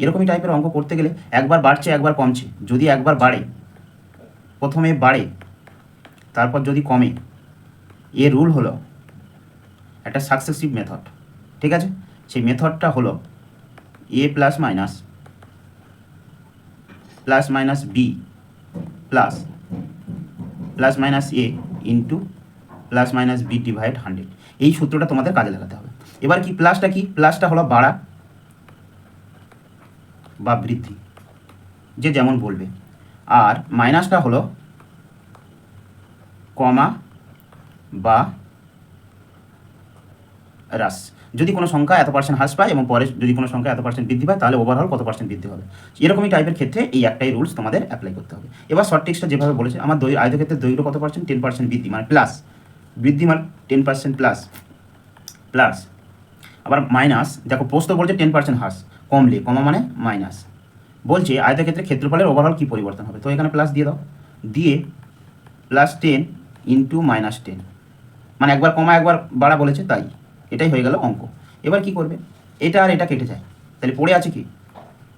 এরকমই টাইপের অঙ্ক করতে গেলে একবার বাড়ছে একবার কমছে, যদি একবার বাড়ে, প্রথমে বাড়ে তারপর যদি কমে, এর রুল হলো একটা সাকসেসিভ মেথড। ঠিক আছে, সেই মেথডটা হলো A plus minus B plus minus A into plus minus B divide 100। এই সূত্রটা তোমাদের কাজে লাগাতে হবে। এবার কি প্লাসটা, কি প্লাসটা হলো বাড়া বা বৃদ্ধি, যে যেমন বলবে, আর মাইনাসটা হলো কমা বা হ্রাস। যদি কোনো সংখ্যা এত পার্সেন্ট হ্রাস পায় এবং পরে যদি কোনো সংখ্যা এত পার্সেন্ট বৃদ্ধি পায়, তাহলে ওভারঅল কত পার্সেন্ট বৃদ্ধি হবে। এরকমই টাইপের ক্ষেত্রে এই একটাই রুলস তোমাদের অ্যাপ্লাই করতে হবে। এবার শর্ট টেক্সটটা যেভাবে বলেছে, আমার আয়তক্ষেত্রের দৈর্ঘ্য কত পার্সেন্ট, 10% বৃদ্ধি মানে প্লাস, বৃদ্ধি মানে 10% প্লাস। আবার মাইনাস, দেখো প্রশ্ন বলছে 10% হ্রাস, কমলে, কমা মানে মাইনাস। বলছে আয়তক্ষেত্রের ক্ষেত্রফলের ওভারঅল কী পরিবর্তন হবে, তো এখানে প্লাস দিয়ে দাও, দিয়ে +10 ইন্টু -10, মানে একবার কমা একবার বাড়া বলেছে, তাই এটাই হয়ে গেল অঙ্ক। এবার কি করবে, এটা আর এটা কেটে যায়, তাহলে পড়ে আছে কি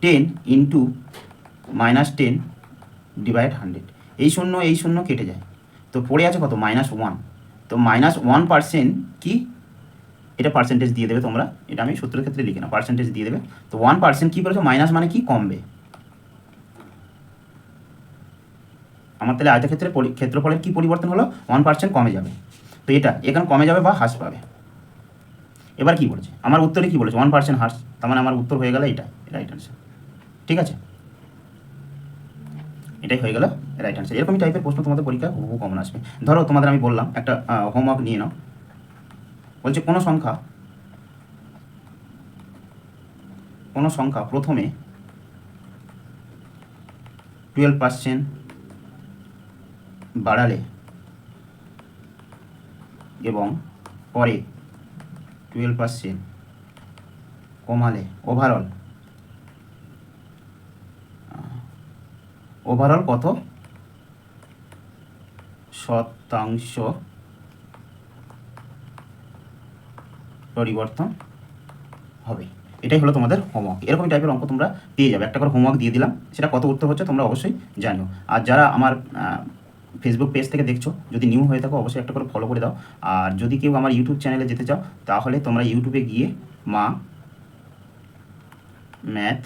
10 ইন্টু -10 ডিভাইড 100, এই শূন্য কেটে যায়, তো পড়ে আছে কত -1। তো -1% কি, এটা পার্সেন্টেজ দিয়ে দেবে তোমরা, এটা আমি সূত্রের ক্ষেত্রে লিখি না, পার্সেন্টেজ দিয়ে দেবে। তো 1% কী বলেছো, মাইনাস মানে কি কমবে, আমার তাহলে আয়তক্ষেত্রের ক্ষেত্রফলের কী পরিবর্তন হলো, 1% কমে যাবে, তো এটা এখানে কমে যাবে বা হ্রাস পাবে। এবার কি বলেছে, আমার উত্তরে কি বলেছে 1% হ্রাস, তার মানে আমার উত্তর হয়ে গেল এটা রাইট আনসার। ঠিক আছে, এটাই হয়ে গেল রাইট আনসার। এরকমই টাইপের প্রশ্ন তোমাদের পরীক্ষায় হুবহু কমন আসবে। ধরো তোমাদের আমি বললাম একটা হোমওয়ার্ক নিয়ে নাও, বলছে কোনো সংখ্যা প্রথমে 12% বাড়ালে এবং পরে 12% কমালে ওভারঅল কত শতাংশ পরিবর্তন হবে। এটাই হলো তোমাদের হোমওয়ার্ক। এরকম টাইপের অঙ্ক তোমরা পেয়ে যাবে, একটা করে হোমওয়ার্ক দিয়ে দিলাম, সেটা কত উত্তর হচ্ছে তোমরা অবশ্যই জানো। আর যারা আমার ফেসবুক পেজ থেকে দেখছো, যদি নিউ হয়ে থাকো অবশ্যই একটা করে ফলো করে দাও। আর যদি কেউ আমার ইউটিউব চ্যানেলে যেতে চাও, তাহলে তোমরা ইউটিউবে গিয়ে মা ম্যাথ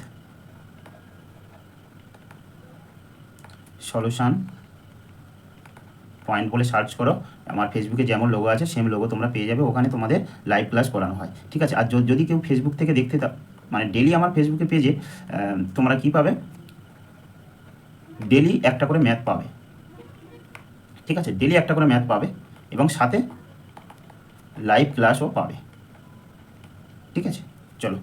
সলিউশন পয়েন্ট বলে সার্চ করো, আমার ফেসবুকে যেমন লোগো আছে সেম লোগো তোমরা পেয়ে যাবে, ওখানে তোমাদের লাইভ ক্লাস করানো হয়। ঠিক আছে, আর যদি কেউ ফেসবুক থেকে দেখতে মানে ডেলি আমার ফেসবুকে পেজে তোমরা কি পাবে, ডেলি একটা করে ম্যাথ পাবে। ঠিক আছে, ডেলি একটা করে ম্যাথ পাবে এবং সাথে লাইভ ক্লাসও পাবে। ঠিক আছে, চলো।